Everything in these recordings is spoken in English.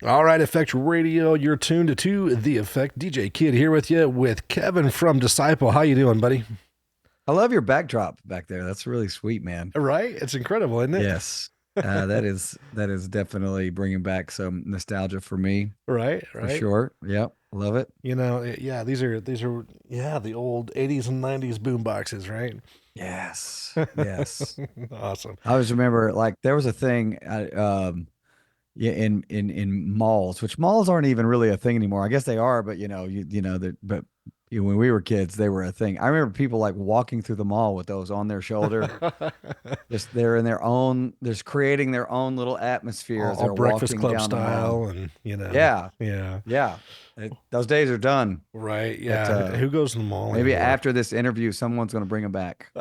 All right, Effect Radio, you're tuned to The Effect. DJ Kid here with you with Kevin from Disciple. How you doing, buddy? I love your backdrop back there. That's really sweet, man. Right? It's incredible, isn't it? Yes. That is definitely bringing back some nostalgia for me, Right, for right. sure. Yep, love it. Yeah, these are yeah, the old 80s and 90s boom boxes, right? Yes, yes. Awesome. I always remember like there was a thing, yeah, in malls, which malls aren't even really a thing anymore. I guess they are, but that, but when we were kids, they were a thing. I remember people like walking through the mall with those on their shoulder. Just they're in their own, just creating their own little atmosphere as All they're Breakfast walking Club down the mall. style and, Yeah, yeah. yeah. Those days are done. Right, But yeah. Who goes to the mall maybe anymore? after this interview, someone's going to bring them back.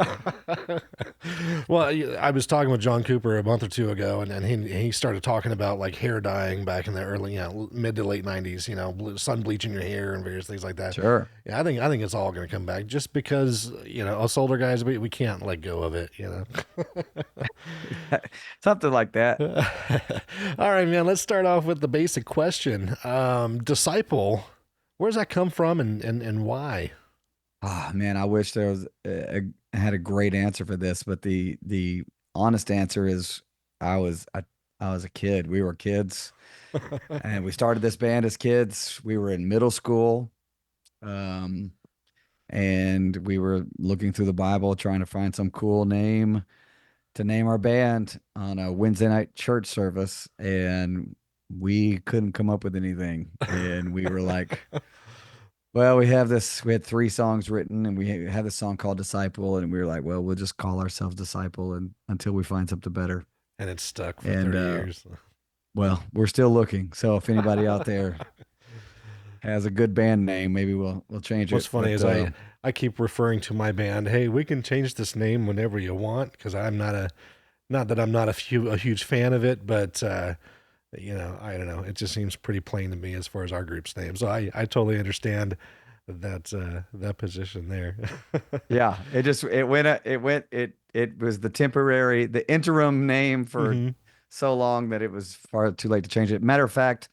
Well, I was talking with John Cooper a month or two ago, and he started talking about like hair dyeing back in the early, mid to late '90s. Sun bleaching your hair and various things like that. Sure. Yeah, I think it's all going to come back just because us older guys we can't let go of it. Something like that. All right, man. Let's start off with the basic question. Disciple, where's that come from and why? Ah, man, I wish there was had a great answer for this, but the honest answer is I was a kid. We were kids, and we started this band as kids. We were in middle school, um, and we were looking through the Bible trying to find some cool name to name our band on a Wednesday night church service, and we couldn't come up with anything. And we were like, well, we have this. We had three songs written, and we had this song called "Disciple," and we were like, "Well, we'll just call ourselves Disciple, and until we find something better." And it's stuck for And 30 years. well, we're still looking. So if anybody out there has a good band name, maybe we'll change What's it. funny But is I keep referring to my band. Hey, we can change this name whenever you want because I'm not a not that I'm not a huge fan of it, but I don't know. It just seems pretty plain to me as far as our group's name. So I totally understand that position there. yeah, it was the interim name for Hmm. so long that it was far too late to change it. Matter of fact,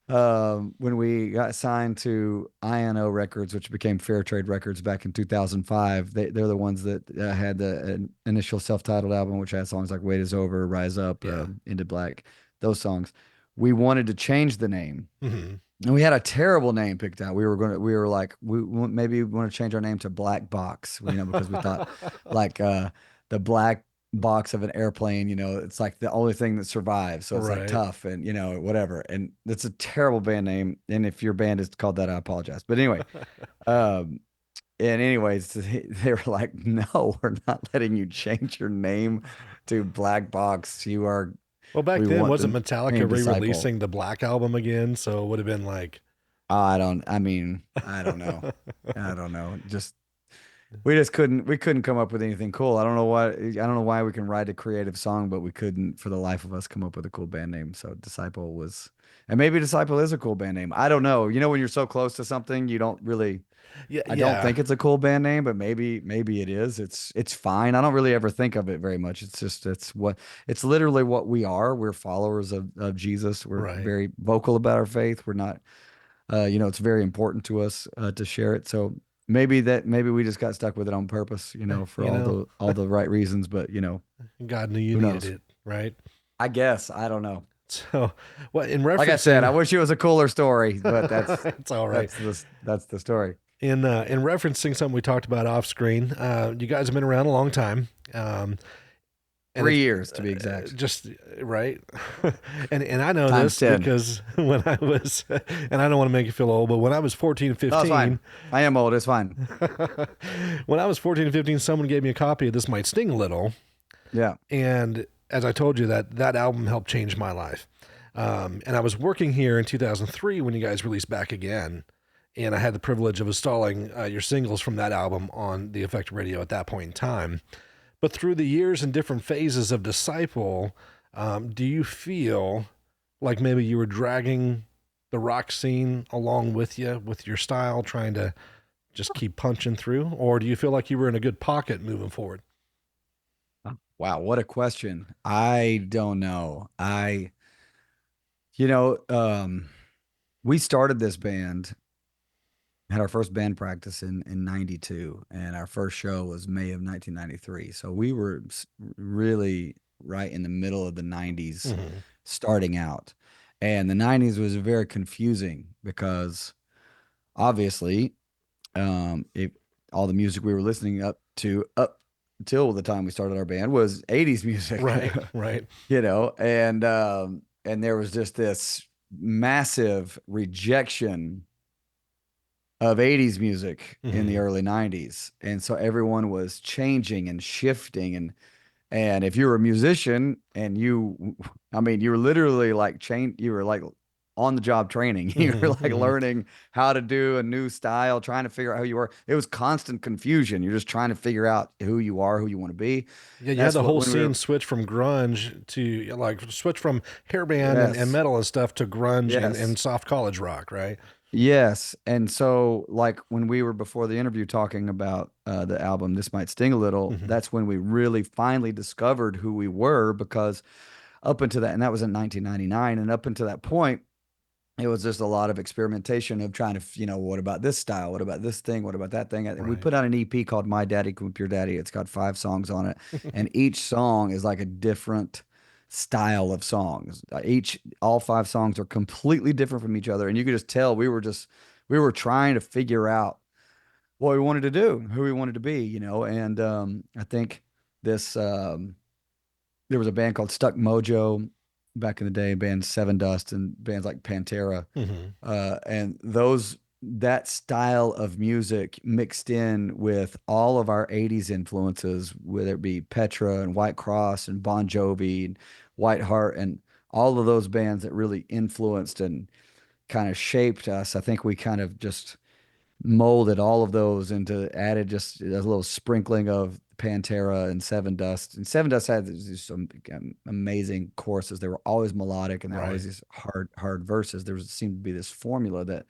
when we got signed to INO Records, which became Fair Trade Records back in 2005, they're the ones that had the initial self-titled album, which had songs like "Wait Is Over," "Rise Up," Yeah. "Into Black," those songs. We wanted to change the name, Hmm. and we had a terrible name picked out. We were like, maybe we want to change our name to Black Box, because we thought like the black box of an airplane, it's like the only thing that survives. So it's like Right. tough and whatever. And it's a terrible band name. And if your band is called that, I apologize. But anyway, um, and anyways, they were like, no, we're not letting you change your name to Black Box. Well, back We then, want wasn't the name Metallica Disciple. re-releasing the Black album again? So it would have been like, I don't know. I don't know. We couldn't come up with anything cool. I don't know why we can write a creative song, but we couldn't for the life of us come up with a cool band name. So Disciple was, and maybe Disciple is a cool band name. I don't know. When you're so close to something, you don't really, yeah, I don't yeah, think it's a cool band name, but maybe it is. It's fine. I don't really ever think of it very much. It's literally what we are. We're followers of Jesus. We're right. very vocal about our faith. We're not, it's very important to us to share it. So maybe we just got stuck with it on purpose, for You know, all the right reasons. But God knew you who needed knows? it, right? I guess I don't know. So, well, in Like I said, I referencing, wish it was a cooler story, but it's all right. that's the story. In referencing something we talked about off screen, you guys have been around a long time, and 3 years to be exact. just right. And I know Times this 10. because when I was, and I don't want to make you feel old, but when I was 14 and No, it's fine. 15, I am old. It's fine. when I was 14 and 15, someone gave me a copy of This Might Sting a Little, Yeah. and as I told you, that album helped change my life. And I was working here in 2003 when you guys released Back Again, and I had the privilege of installing your singles from that album on the Effect Radio at that point in time. But through the years and different phases of Disciple, do you feel like maybe you were dragging the rock scene along with you with your style, trying to just keep punching through, or do you feel like you were in a good pocket moving forward? Wow, what a question. I don't know. You know, we started this band, had our first band practice in 92, and our first show was May of 1993. So we were really right in the middle of the 90s Hmm. starting out. And the 90s was very confusing because obviously, it all the music we were listening up to up till the time we started our band was 80s music. Right, right. You know, and there was just this massive rejection of 80s music in the Hmm. early 90s. And so everyone was changing and shifting, and if you were a musician and I mean, you were literally like you were like on the job training. You were Hmm. like Hmm. learning how to do a new style, trying to figure out who you were. It was constant confusion. You're just trying to figure out who you are, who you want to be. Yeah, you had That's the what whole when we scene were, switch from grunge to like switch from hair band and yes, metal and stuff to grunge and yes. soft college rock, right? Yes. And so, like, when we were before the interview talking about the album, This Might Sting a Little, Hmm. that's when we really finally discovered who we were because up until that, and that was in 1999. And up until that point, it was just a lot of experimentation of trying to, what about this style? What about this thing? What about that thing? And we Right. put out an EP called My Daddy Coop Your Daddy. It's got 5 songs on it. And each song is like a different style of songs. All 5 songs are completely different from each other. And you could just tell we were trying to figure out what we wanted to do, who we wanted to be, And I think this, there was a band called Stuck Mojo back in the day, band Seven Dust and bands like Pantera, Hmm. and that style of music mixed in with all of our 80s influences, whether it be Petra and White Cross and Bon Jovi and White Heart and all of those bands that really influenced and kind of shaped us. I think we kind of just molded all of those into added just a little sprinkling of Pantera and Seven Dust. And Seven Dust had some amazing choruses. They were always melodic and they're Right. always these hard verses. Seemed to be this formula that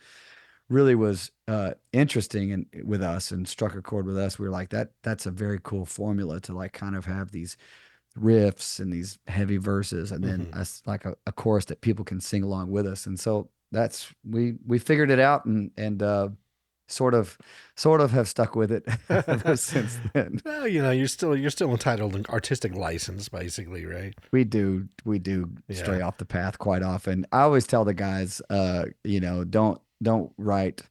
really was interesting and with us and struck a chord with us. We were like, that's a very cool formula to like kind of have these riffs and these heavy verses and then Hmm. us like a chorus that people can sing along with us. And so that's we figured it out and sort of have stuck with it ever since then. Well, you're still entitled to artistic license, basically, right? We do Yeah. stray off the path quite often. I always tell the guys, don't write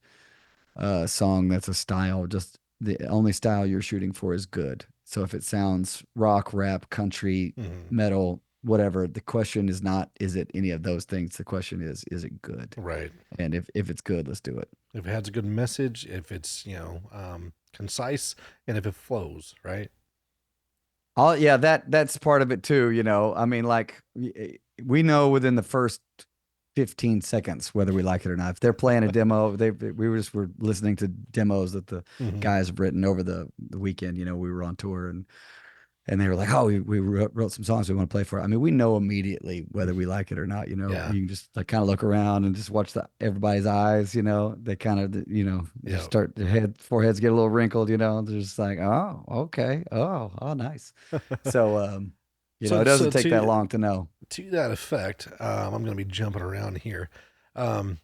a song that's a style. Just the only style you're shooting for is good. So if it sounds rock, rap, country, Hmm. metal, whatever, the question is not, is it any of those things? The question is it good? Right. And if it's good, let's do it. If it has a good message, if it's concise, and if it flows, right? Oh yeah, that's part of it too, I mean, like we know within the first 15 seconds whether we like it or not. If they're playing a demo, were listening to demos that the Hmm. guys have written over the weekend. We were on tour and they were like, "Oh, we wrote some songs we want to play for." I mean, we know immediately whether we like it or not. Yeah. You can just like kind of look around and just watch everybody's eyes. They kind of just Yeah. start foreheads get a little wrinkled. They're just like, "Oh, okay, oh, nice." So, it So doesn't take that long to know. to that effect, I'm going to be jumping around here. Um,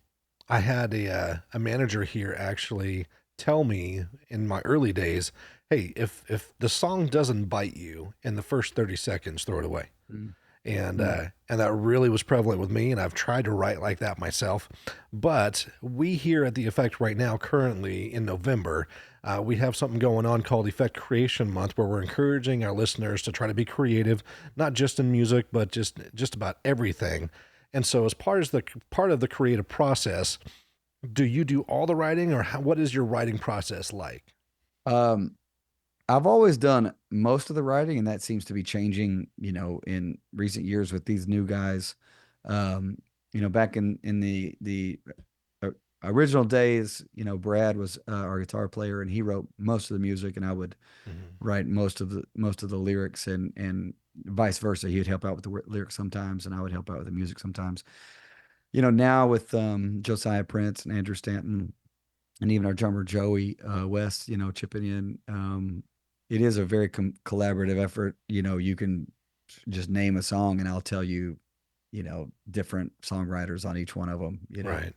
I had a manager here actually tell me in my early days, hey, if the song doesn't bite you in the first 30 seconds, throw it away. Mm, And mm, uh, and that really was prevalent with me, and I've tried to write like that myself. But we here at the Effect right now, currently in November, we have something going on called Effect Creation Month, where we're encouraging our listeners to try to be creative, not just in music, but just about everything. And so, as part of the creative process, do you do all the writing, or what is your writing process like? Um, I've always done most of the writing, and that seems to be changing, in recent years with these new guys. Um, back in the uh, original days, Brad was our guitar player, and he wrote most of the music, and I would Hmm. write most of the lyrics, and vice versa. He would help out with the lyrics sometimes, and I would help out with the music sometimes. Now with Josiah Prince and Andrew Stanton and even our drummer Joey West, chipping in. It is a very collaborative effort. You can just name a song, and I'll tell you different songwriters on each one of them, Right.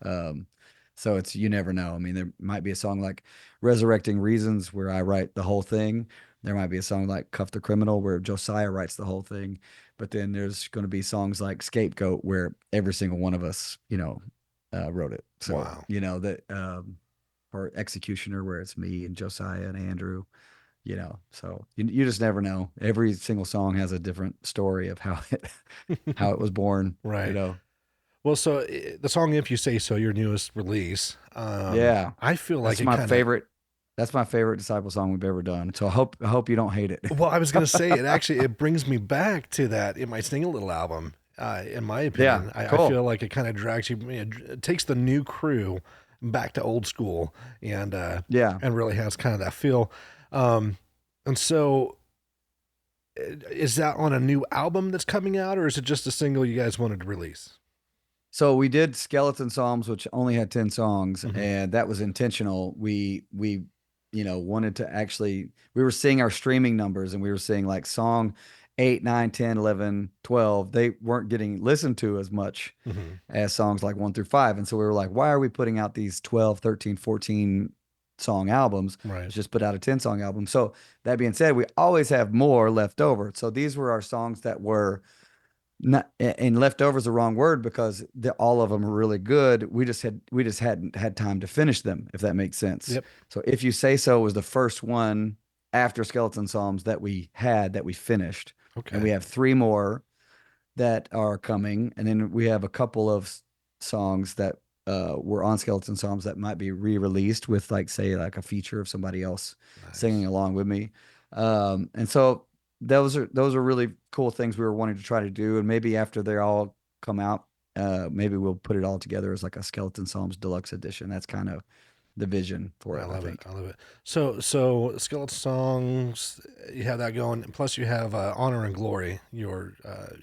so it's, you never know. I mean, there might be a song like Resurrecting Reasons where I write the whole thing. There might be a song like Cuff the Criminal where Josiah writes the whole thing. But then there's going to be songs like Scapegoat where every single one of us, wrote it. So, Wow. or Executioner where it's me and Josiah and Andrew, so you just never know. Every single song has a different story of how it was born, Right. Well, so the song "If You Say So," your newest release, Yeah. I feel like That's it my kind of. favorite. That's my favorite Disciple song we've ever done. So I hope you don't hate it. Well, I was gonna say it actually it brings me back to that "It Might Sting a Little" album. In my Yeah, opinion, I cool. feel like it kind of drags you, it takes the new crew back to old school, Yeah. and really has kind of that feel. Um, and so, is that on a new album that's coming out, or is it just a single you guys wanted to release? So we did Skeleton Psalms, which only had 10 songs, Hmm. and that was intentional. We wanted to actually, we were seeing our streaming numbers and we were seeing like song 8, 9, 10, 11, 12. They weren't getting listened to as much Hmm. as songs like 1 through 5. And so we were like, why are we putting out these 12, 13, 14 song albums? Right. Let's just put out a 10 song album. So that being said, we always have more left over. So these were our songs that were not, and leftover is the wrong word because all of them are really good. We just hadn't had time to finish them, if that makes sense. Yep. So If You Say So was the first one after Skeleton Psalms that we finished, and we Okay. have three more that are coming, and then we have a couple of songs that were on Skeleton Psalms that might be re-released with, like, say, like a feature of somebody else singing Nice. along with me. And so those are really cool things we were wanting to try to do, and maybe after they all come out, maybe we'll put it all together as like a Skeleton Psalms deluxe edition. That's kind of the vision for I it, I love it. think. I love it. So Skeleton Songs, you have that going. Plus, you have Honor and Glory, your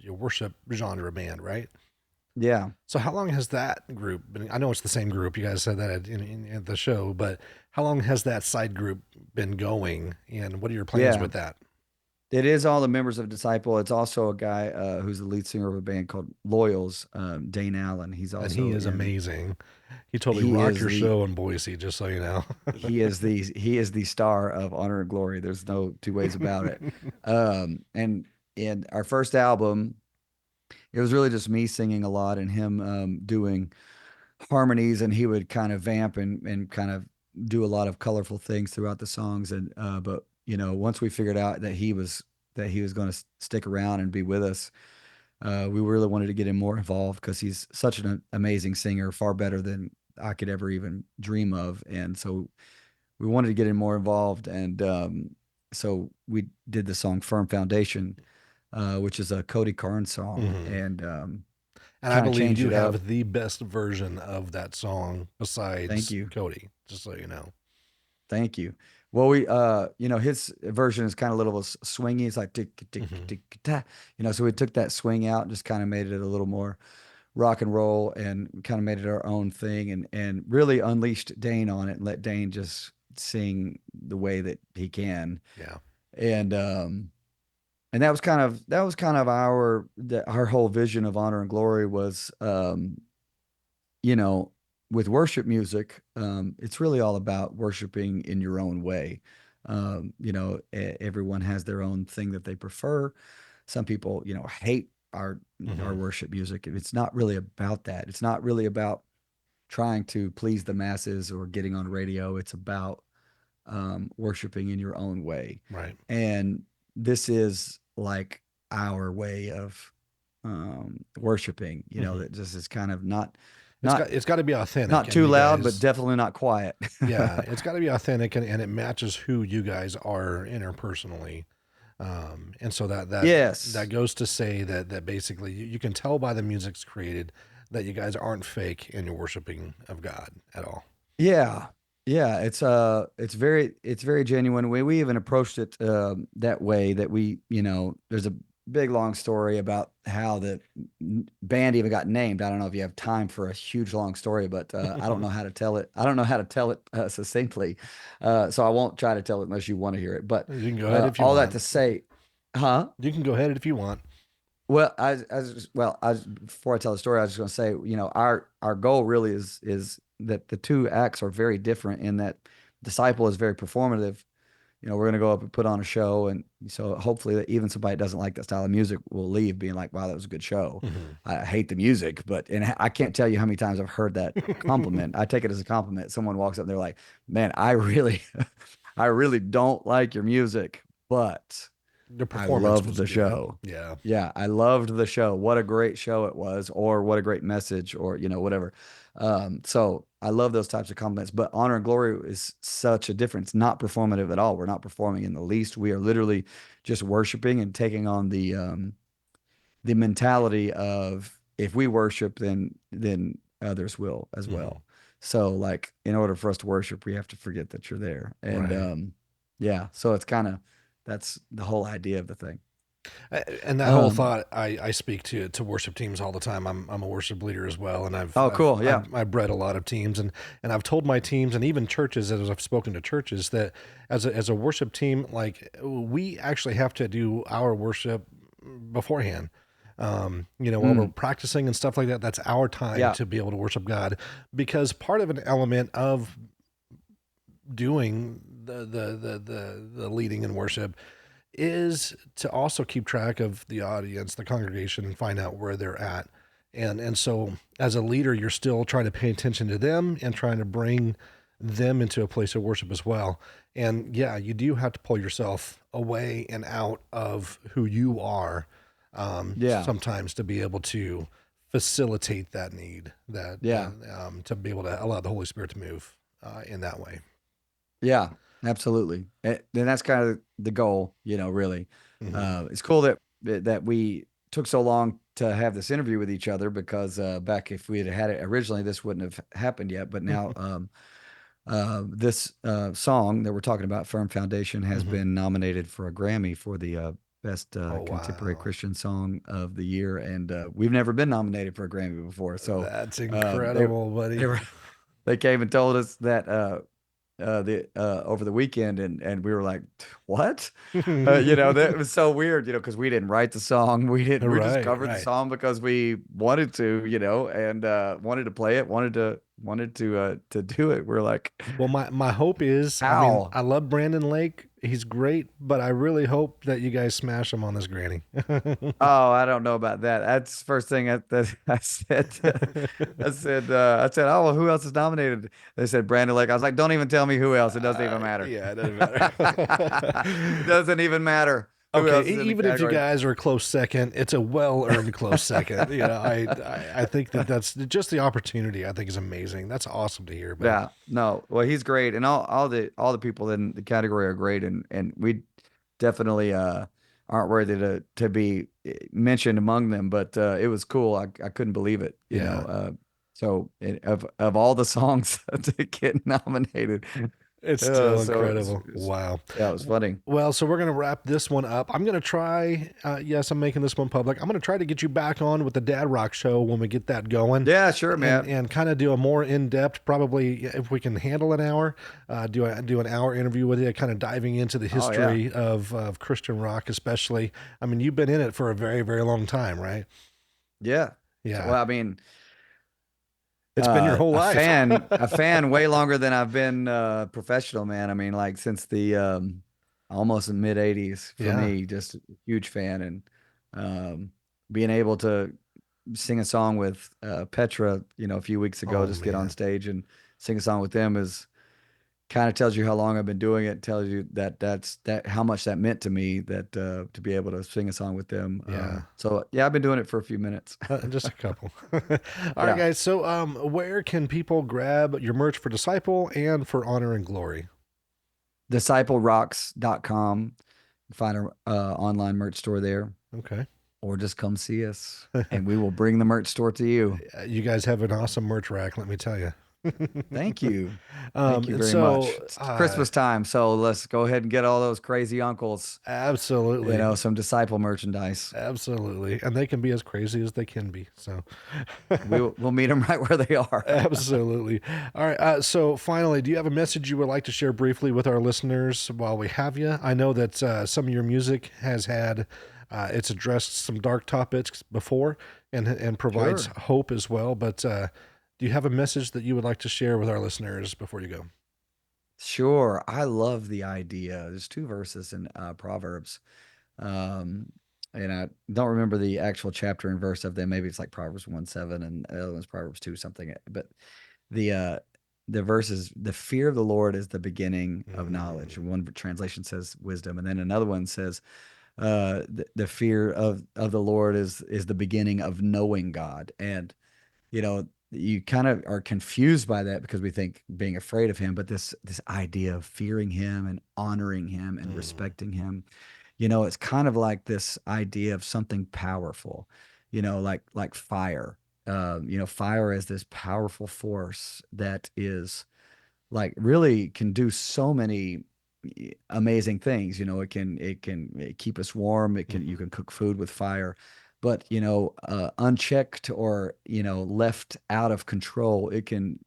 worship genre band, right? Yeah. So how long has that group been? I know it's the same group. You guys said that at the show, but how long has that side group been going? And what are your plans Yeah. with that? It is all the members of Disciple. It's also a guy who's the lead singer of a band called Loyals, Dane Allen. He's And he also is in. amazing. He totally He rocked is your the show in Boise, just so you know. he is the star of Honor and Glory. There's no two ways about it. And in our first album, it was really just me singing a lot and him doing harmonies, and he would kind of vamp and kind of do a lot of colorful things throughout the songs. And but once we figured out that he was going to stick around and be with us, we really wanted to get him more involved because he's such an amazing singer, far better than I could ever even dream of. And so we wanted to get him more involved, and so we did the song "Firm Foundation," which is a Cody Carnes song, Hmm. and And I kind of believe changed you it up. have the best version of that song Thank besides you. Cody, just so you know. Thank you. Well, his version is kind of a little swingy. It's like tick tick Hmm. tick ta, so we took that swing out and just kind of made it a little more rock and roll, and kind of made it our own thing, and really unleashed Dane on it and let Dane just sing the way that he can. Yeah. And that was kind of our whole vision of Honor and Glory was, you know, with worship music, it's really all about worshiping in your own way. Everyone has their own thing that they prefer. Some people, hate our Hmm. worship music. It's not really about that. It's not really about trying to please the masses or getting on radio. It's about worshiping in your own way. Right. And this is like our way of worshiping, Hmm. that just is kind of not It's not got it's got to be authentic, not and too you loud, but guys, definitely not quiet. yeah, it's got to be authentic, and it matches who you guys are interpersonally. And so that Yes. goes to say that basically you can tell by the music's created that you guys aren't fake in your worshiping of God at all. Yeah. Yeah, it's very genuine. We even approached it that way, that there's a big long story about how the band even got named. I don't know if you have time for a huge long story, but I don't know how to tell it. I don't know how to tell it succinctly. So I won't try to tell it unless you want to hear it. But You can go ahead if you all that to want. say, huh? You can go ahead if you want. Well, before I tell the story, I was just going to say, our goal really is that the two acts are very different in that Disciple is very performative. We're going to go up and put on a show, and so hopefully that even somebody that doesn't like that style of music will leave being like, "Wow, that was a good show." Hmm. I hate the music, but and I can't tell you how many times I've heard that compliment. I take it as a compliment. Someone walks up and they're like, "Man, I really, I really don't like your music, but." The I performance loved was the good. show. Yeah. Yeah, I loved the show. What a great show it was, or what a great message, or whatever. So I love those types of compliments. But Honor and Glory is such a difference. Not performative at all. We're not performing in the least. We are literally just worshiping and taking on the mentality of if we worship, then others will as Hmm. well. So like in order for us to worship, we have to forget that you're there. And Right. yeah, so it's kind of that's the whole idea of the thing. And that whole Um, thought, I speak to worship teams all the time. I'm a worship leader as well, and oh, cool. Yeah. I've bred a lot of teams, and I've told my teams and even churches, as I've spoken to churches, that as a worship team, like we actually have to do our worship beforehand. While we're Mm, practicing and stuff like that, that's our time yeah. to be able to worship God, because part of an element of doing the leading in worship is to also keep track of the audience, the congregation, and find out where they're at. And so as a leader, you're still trying to pay attention to them and trying to bring them into a place of worship as well. And yeah, you do have to pull yourself away and out of who you are, Yeah. sometimes to be able to facilitate that need, Yeah. to be able to allow the Holy Spirit to move in that way. Yeah. Absolutely. And that's kind of the goal, really. Hmm. It's cool that we took so long to have this interview with each other because back if we had it originally, this wouldn't have happened yet. But now this song that we're talking about, Firm Foundation, has Hmm. been nominated for a Grammy for the best Oh contemporary wow. Christian song of the year, and we've never been nominated for a Grammy before. So That's they incredible, they buddy. were they came and told us that the over the weekend, and we were like, what? That was so weird, because we didn't write the song. We just Right, covered the right. song because we wanted to, and wanted to play it, wanted to do it. We're like, Well, my hope is, I mean, how? I love Brandon Lake. He's great, but I really hope that you guys smash him on this granny. Oh, I don't know about that. That's the first thing that I said. Oh, well, who else is nominated? They said Brandon Lake. I was like, don't even tell me who else. It doesn't even matter. Yeah, it doesn't matter. It doesn't even matter who Okay, else is in the even if you category. guys are a close second, it's a well-earned close second. I think that's just the opportunity. I think is amazing. That's awesome to hear, man. Yeah, no. Well, he's great, and all the people in the category are great, and we definitely aren't worthy to be mentioned among them. But it was cool. I couldn't believe it. Yeah. Of all the songs to get nominated, It's still so incredible. Wow. yeah, it was funny. Well, so we're going to wrap this one up. I'm going to try, yes, I'm making this one public. I'm going to try to get you back on with the Dad Rock Show when we get that going, Yeah, sure, man. and kind of do a more in-depth, probably if we can handle an hour, do an hour interview with you, kind of diving into the Oh yeah, history of Christian rock, especially. I mean, you've been in it for a very, very long time, right? yeah. So, Yeah. well, I mean, It's been your whole a life. fan way longer than I've been professional, man. I mean, like since the almost the mid '80s for Yeah. me, just a huge fan, and um, being able to sing a song with Petra, a few weeks ago, Oh, just get on man. stage and sing a song with them is kind of tells you how long I've been doing it. Tells you that how much that meant to me that to be able to sing a song with them. Yeah. So yeah, I've been doing it for a few minutes. Just a couple. All right, Yeah. guys. So, where can people grab your merch for Disciple and for Honor and Glory? DiscipleRocks.com. Find our online merch store there, Okay. or just come see us and we will bring the merch store to you. You guys have an awesome merch rack, let me tell you. Thank you. Thank you And very much. so, It's Christmas time, so let's go ahead and get all those crazy uncles, absolutely, some disciple merchandise. absolutely, and they can be as crazy as they can be. So, We'll meet them right where they are. absolutely. All right. So, finally, do you have a message you would like to share briefly with our listeners while we have you? I know that some of your music has had it's addressed some dark topics before and provides Sure. hope as well. But do you have a message that you would like to share with our listeners before you go? Sure. I love the idea. There's two verses in Proverbs. Um, and I don't remember the actual chapter and verse of them. Maybe it's like Proverbs 1:7 and the other one's Proverbs 2 something. But the uh the verse is the fear of the Lord is the beginning of knowledge. Mm, One translation says wisdom, and then another one says the fear of the Lord is the beginning of knowing God. And you kind of are confused by that because we think being afraid of him, but this idea of fearing him and honoring him and mm, respecting him, it's kind of like this idea of something powerful, like fire. Fire is this powerful force that is like really can do so many amazing things. It can keep us warm. You mhm. can cook food with fire, but unchecked or left out of control, it can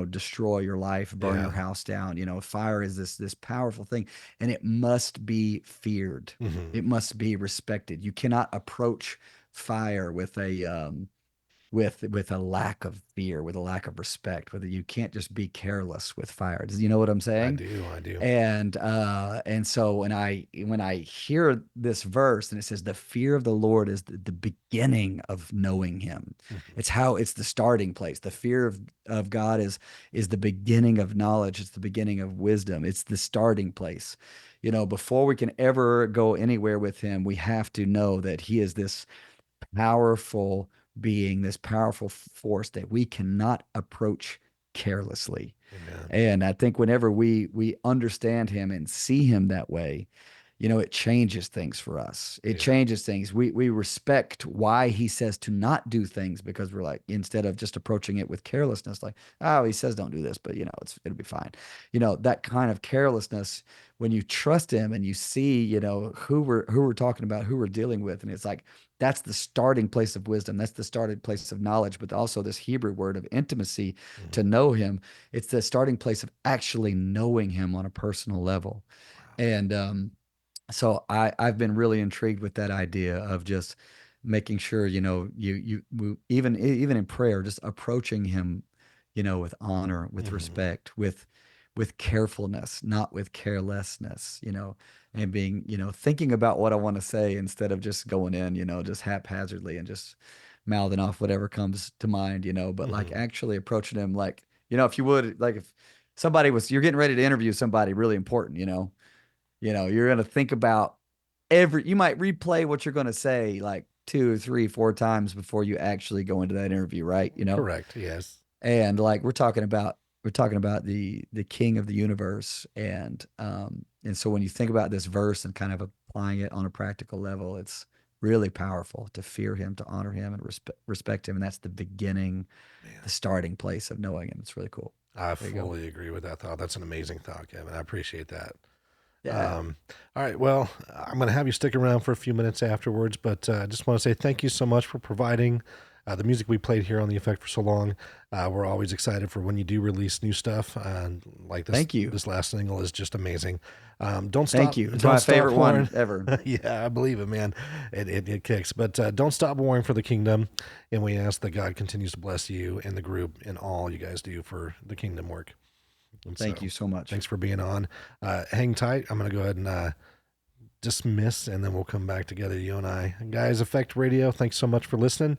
destroy your life, burn your Yeah. house down. Fire is this powerful thing, and it must be feared. Hmm. It must be respected. You cannot approach fire with a lack of fear, with a lack of respect, whether you can't just be careless with fire. Does you know what I'm I saying? do. I do. And so when I hear this verse and it says the fear of the Lord is the beginning of knowing him. Hmm. It's the starting place. The fear of God is the beginning of knowledge. It's the beginning of wisdom. It's the starting place. Before we can ever go anywhere with him, we have to know that he is this powerful being, this powerful force that we cannot approach carelessly. Amen. And I think whenever we understand him and see him that way, it changes things for us. It Yeah. changes things. We respect why he says to not do things because we're like, instead of just approaching it with carelessness, like, oh, he says don't do this, but it'll be fine. That kind of carelessness, when you trust him and you see, who we're talking about, who we're dealing with, and it's like that's the starting place of wisdom. That's the starting place of knowledge, but also this Hebrew word of intimacy Hmm. to know him. It's the starting place of actually knowing him on a personal level. Wow. And so I've been really intrigued with that idea of just making sure even in prayer, just approaching him, with honor, with Hmm. respect, with carefulness, not with carelessness, and being thinking about what I want to say instead of just going in, just haphazardly and just mouthing off whatever comes to mind, but like Hmm. actually approaching him like if you would, like, if you're getting ready to interview somebody really important, you're going to think about you might replay what you're going to say like two, three, four times before you actually go into that interview, right? Correct. Yes. And like we're talking about the king of the universe. And so when you think about this verse and kind of applying it on a practical level, it's really powerful to fear him, to honor him and respect him. And that's the beginning, Man, the starting place of knowing him. It's really cool. I There you go. fully agree with that thought. That's an amazing thought, Kevin. I appreciate that. Yeah. Um, all right. Well, I'm going to have you stick around for a few minutes afterwards, but I just want to say thank you so much for providing the music we played here on The Effect for so long. We're always excited for when you do release new stuff. And like this, Thank you. this last single is just amazing. Don't Thank stop, you. It's don't my stop favorite warring. one ever. Yeah, I believe it, man. It kicks, but don't stop warring for the kingdom. And we ask that God continues to bless you and the group and all you guys do for the kingdom work. And Thank so you so much. thanks for being on. Hang tight. I'm going to go ahead and dismiss, and then we'll come back together, you and I. Guys, Effect Radio, thanks so much for listening.